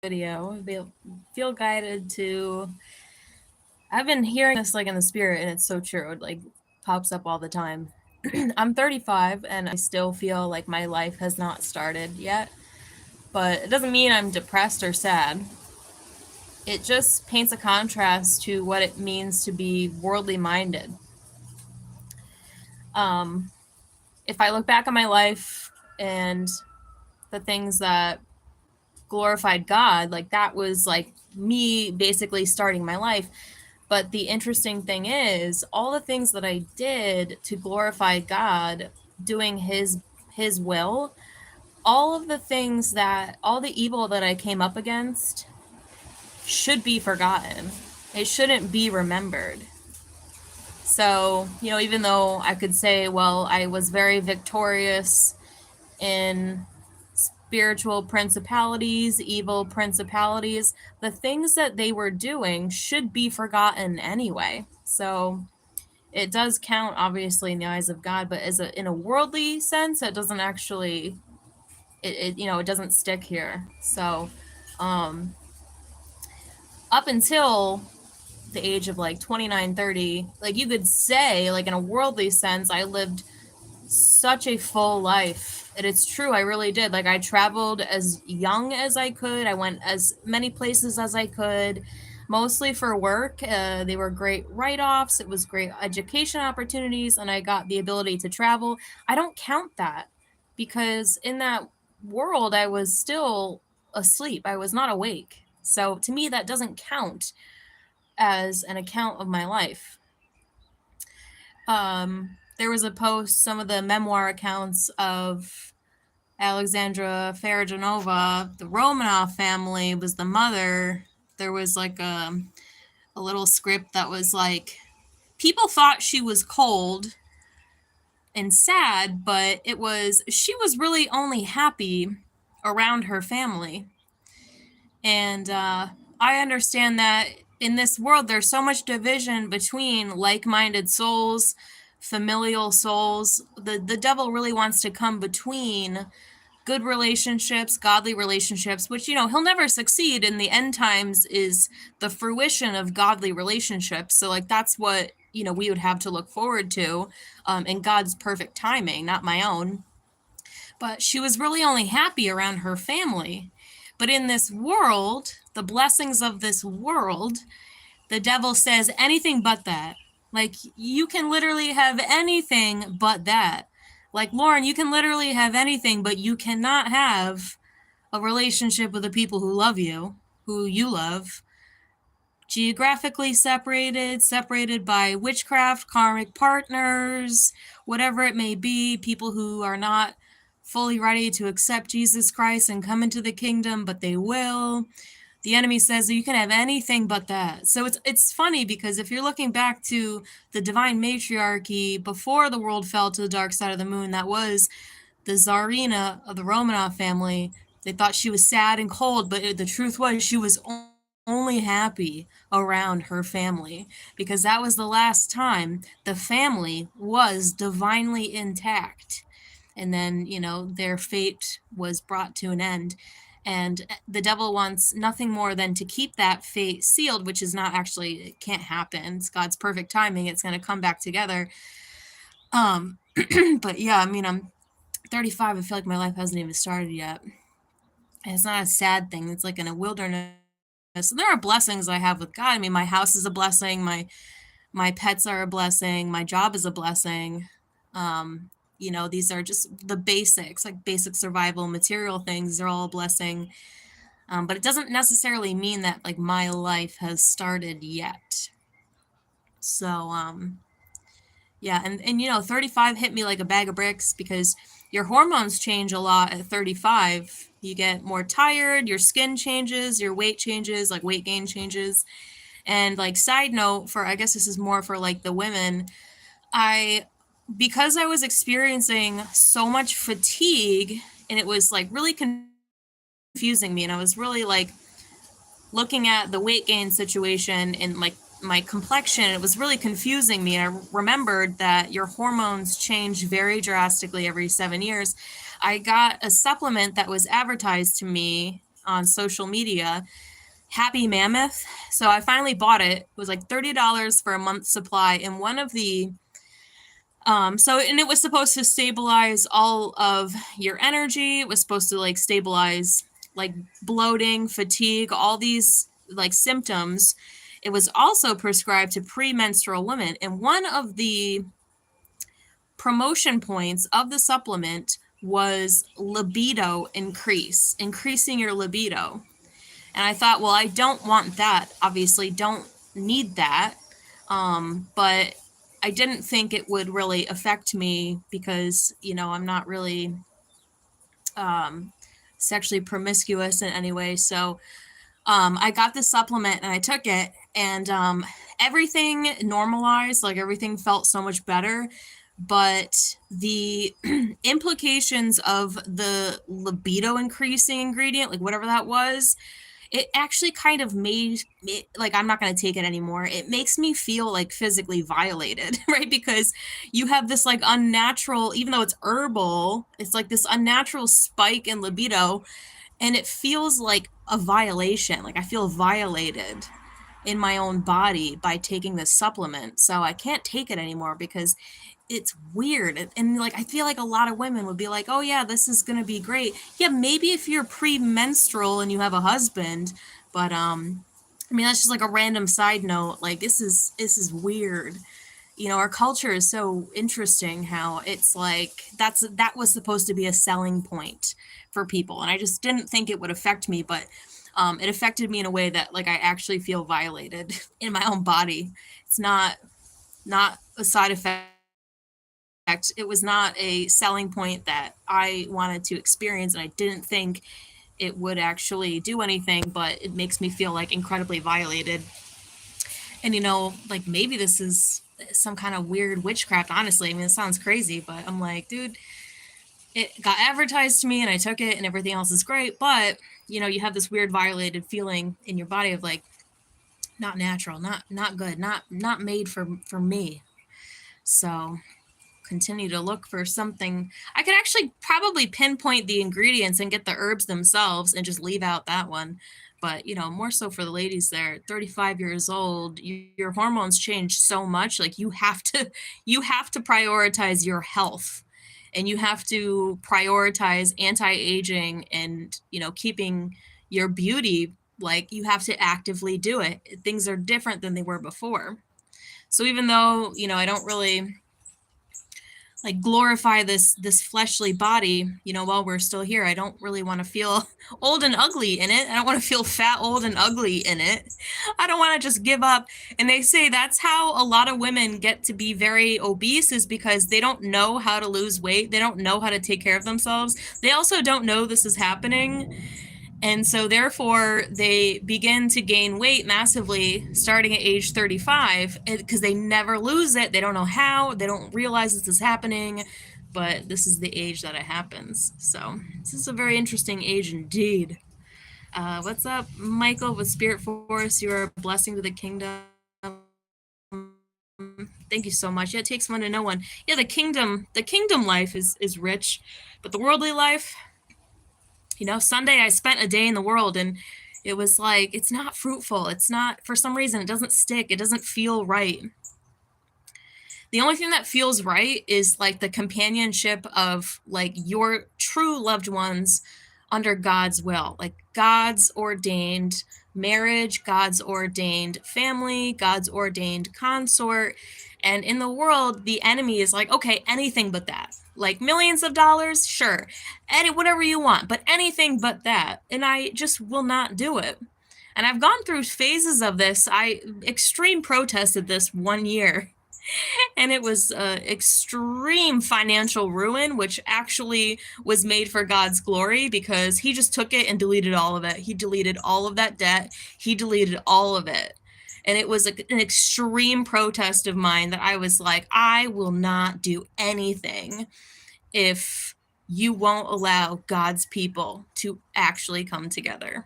video. Feel guided to. I've been hearing this like in the spirit, and it's so true. It like pops up all the time. I'm 35, and I still feel like my life has not started yet. But it doesn't mean I'm depressed or sad. It just paints a contrast to what it means to be worldly minded. If I look back on my life and the things that glorified God, like that was like me basically starting my life. But the interesting thing is all the things that I did to glorify God, doing his will, all of the things that all the evil that I came up against should be forgotten. It shouldn't be remembered. So, even though I could say, well, I was very victorious in spiritual principalities, evil principalities, the things that they were doing should be forgotten anyway. So it does count, obviously, in the eyes of God, but in a worldly sense, it doesn't actually, it doesn't stick here. So up until the age of like 29, 30, like you could say, like in a worldly sense, I lived such a full life. And it's true, I really did. Like I traveled as young as I could. I went as many places as I could, mostly for work. They were great write-offs. It was great education opportunities, and I got the ability to travel. I don't count that because in that world, I was still asleep. I was not awake. So to me, that doesn't count as an account of my life. There was a post, some of the memoir accounts of Alexandra Farajanova, the Romanov family was the mother. There was like a little script that was like, people thought she was cold and sad, but she was really only happy around her family. And I understand that in this world, there's so much division between like-minded souls, familial souls. The devil really wants to come between good relationships, godly relationships, which, he'll never succeed. In the end times is the fruition of godly relationships. So like, that's what, we would have to look forward to in God's perfect timing, not my own. But she was really only happy around her family. But in this world, the blessings of this world, the devil says anything but that. Like, you can literally have anything but that. Like, Lauren, you can literally have anything, but you cannot have a relationship with the people who love you, who you love. Geographically separated by witchcraft, karmic partners, whatever it may be, people who are not fully ready to accept Jesus Christ and come into the kingdom, but they will. The enemy says that you can have anything but that. So it's funny because if you're looking back to the divine matriarchy before the world fell to the dark side of the moon, that was the Tsarina of the Romanov family. They thought she was sad and cold, but the truth was she was only happy around her family, because that was the last time the family was divinely intact. And then, their fate was brought to an end. And the devil wants nothing more than to keep that fate sealed, which is not actually, it can't happen. It's God's perfect timing. It's going to come back together. But yeah, I'm 35. I feel like my life hasn't even started yet. And it's not a sad thing. It's like in a wilderness. So there are blessings I have with God. My house is a blessing. My pets are a blessing. My job is a blessing. These are just the basics, like basic survival material things. They're all a blessing. But it doesn't necessarily mean that like my life has started yet. So, yeah. And 35 hit me like a bag of bricks because your hormones change a lot at 35. You get more tired, your skin changes, your weight changes, like weight gain changes. And like side note I guess this is more for like the women, because I was experiencing so much fatigue and it was like really confusing me, and I was really like looking at the weight gain situation and like my complexion, it was really confusing me. And I remembered that your hormones change very drastically every 7 years. I got a supplement that was advertised to me on social media, Happy Mammoth. So I finally bought it. It was like $30 for a month's supply. And one of the and it was supposed to stabilize all of your energy. It was supposed to like stabilize like bloating, fatigue, all these like symptoms. It was also prescribed to premenstrual women. And one of the promotion points of the supplement was libido increasing your libido. And I thought, well, I don't want that. Obviously, don't need that. But I didn't think it would really affect me because, you know, I'm not really sexually promiscuous in any way. So I got this supplement and I took it, and everything normalized, like everything felt so much better. But the implications of the libido increasing ingredient, like whatever that was, it actually kind of made it like I'm not going to take it anymore. It makes me feel like physically violated, right? Because you have this like unnatural, even though it's herbal, it's like this unnatural spike in libido, and it feels like a violation. Like I feel violated in my own body by taking this supplement. So I can't take it anymore because it's weird. And like I feel like a lot of women would be like, oh yeah, this is gonna be great. Yeah, maybe if you're premenstrual and you have a husband, but I mean that's just like a random side note. Like this is weird. You know, our culture is so interesting how it's like that was supposed to be a selling point for people, and I just didn't think it would affect me, but it affected me in a way that like I actually feel violated in my own body. It's not a side effect. It was not a selling point that I wanted to experience, and I didn't think it would actually do anything, but it makes me feel like incredibly violated. And you know, like maybe this is some kind of weird witchcraft, honestly. I mean, it sounds crazy, but I'm like, dude, it got advertised to me and I took it and everything else is great, but you know, you have this weird violated feeling in your body of like not natural, not good, not made for me. So continue to look for something. I could actually probably pinpoint the ingredients and get the herbs themselves and just leave out that one. But, you know, more so for the ladies there, 35 years old, your hormones change so much. Like you have to prioritize your health, and you have to prioritize anti-aging and, you know, keeping your beauty. Like you have to actively do it. Things are different than they were before. So even though, you know, I don't really like glorify this fleshly body, you know, while we're still here, I don't really want to feel old and ugly in it. I don't want to feel fat, old and ugly in it. I don't want to just give up. And they say that's how a lot of women get to be very obese, is because they don't know how to lose weight. They don't know how to take care of themselves. They also don't know this is happening. And so therefore they begin to gain weight massively starting at age 35 because they never lose it. They don't know how, they don't realize this is happening, but this is the age that it happens. So this is a very interesting age indeed. What's up, Michael with Spirit Force? You are a blessing to the kingdom. Thank you so much. Yeah, it takes one to know one. Yeah, the kingdom life is rich, but the worldly life, you know, Sunday I spent a day in the world and it was like, it's not fruitful. It's not, for some reason, it doesn't stick. It doesn't feel right. The only thing that feels right is like the companionship of like your true loved ones under God's will, like God's ordained marriage, God's ordained family, God's ordained consort. And in the world, the enemy is like, okay, anything but that. Like millions of dollars, sure, whatever you want, but anything but that. And I just will not do it. And I've gone through phases of this. I extreme protested this 1 year. And it was extreme financial ruin, which actually was made for God's glory, because he just took it and deleted all of it. He deleted all of that debt. He deleted all of it. And it was an extreme protest of mine that I was like, I will not do anything if you won't allow God's people to actually come together.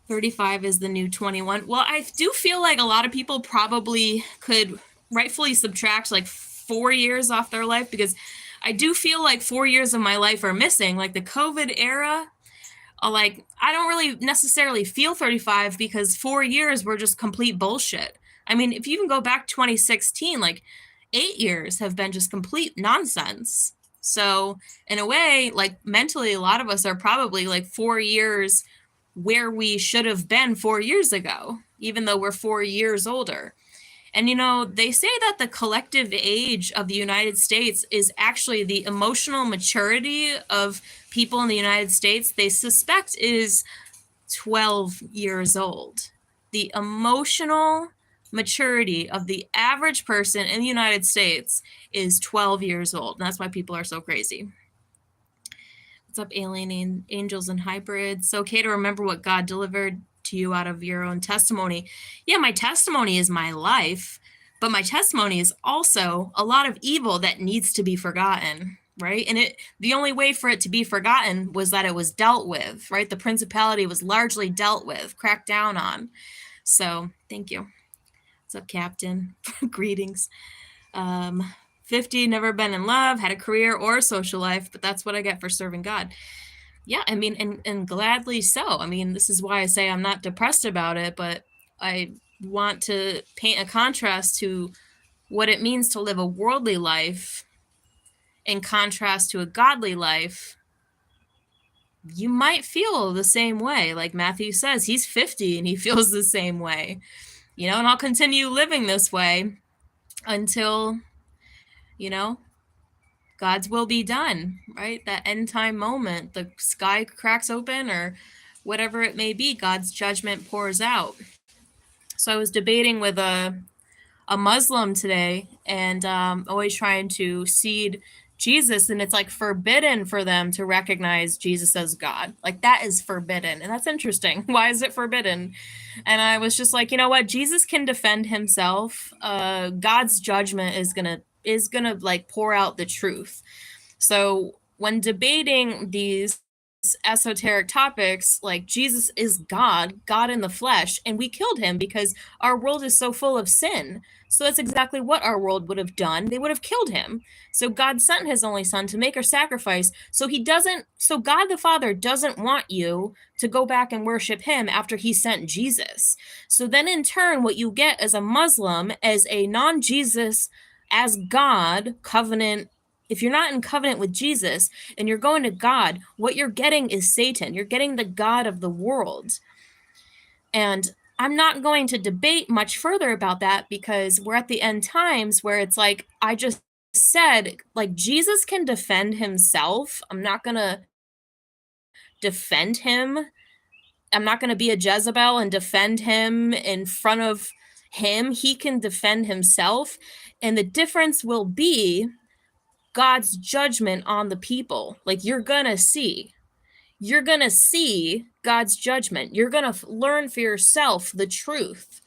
35 is the new 21. Well, I do feel like a lot of people probably could rightfully subtract like 4 years off their life, because I do feel like 4 years of my life are missing. Like the COVID era, like, I don't really necessarily feel 35 because 4 years were just complete bullshit. I mean, if you even go back 2016, like 8 years have been just complete nonsense. So in a way, like mentally, a lot of us are probably like 4 years where we should have been 4 years ago, even though we're 4 years older. And they say that the collective age of the United States is actually the emotional maturity of people in the United States. They suspect is 12 years old. The emotional maturity of the average person in the United States is 12 years old. And that's why people are so crazy. What's up, alien angels and hybrids? It's okay to remember what God delivered to you out of your own testimony. Yeah, my testimony is my life, but my testimony is also a lot of evil that needs to be forgotten, right? And the only way for it to be forgotten was that it was dealt with, right? The principality was largely dealt with, cracked down on. So thank you. What's up, Captain? Greetings. 50, never been in love, had a career or a social life, but that's what I get for serving God. Yeah, I mean, and gladly so. I mean, this is why I say I'm not depressed about it, but I want to paint a contrast to what it means to live a worldly life in contrast to a godly life. You might feel the same way. Like Matthew says, he's 50 and he feels the same way. And I'll continue living this way until, God's will be done, right? That end time moment, the sky cracks open or whatever it may be, God's judgment pours out. So I was debating with a Muslim today and always trying to seed Jesus, and it's like forbidden for them to recognize Jesus as God. Like that is forbidden. And that's interesting. Why is it forbidden? And I was just like, you know what? Jesus can defend himself. God's judgment is gonna like pour out the truth. So when debating these esoteric topics, like Jesus is God in the flesh, and we killed him because our world is so full of sin. So that's exactly what our world would have done. They would have killed him. So God sent his only son to make a sacrifice. So God the Father doesn't want you to go back and worship him after he sent Jesus. So then in turn, what you get as a Muslim, as a non-Jesus, as God covenant, if you're not in covenant with Jesus and you're going to God, what you're getting is Satan. You're getting the God of the world. And I'm not going to debate much further about that because we're at the end times where it's like, I just said, like, Jesus can defend himself. I'm not going to defend him. I'm not going to be a Jezebel and defend him in front of him. He can defend himself. And the difference will be God's judgment on the people. Like you're going to see God's judgment. You're going to learn for yourself the truth.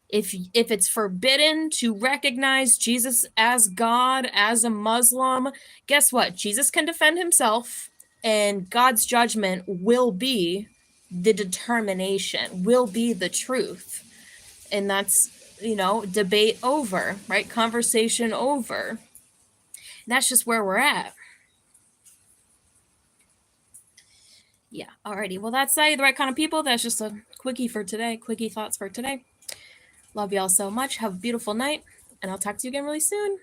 If it's forbidden to recognize Jesus as God, as a Muslim, guess what? Jesus can defend himself, and God's judgment will be the determination, will be the truth. And that's, debate over, right? Conversation over. And that's just where we're at. Yeah, alrighty. Well, that's the right kind of people. That's just a quickie for today. Quickie thoughts for today. Love y'all so much. Have a beautiful night, and I'll talk to you again really soon.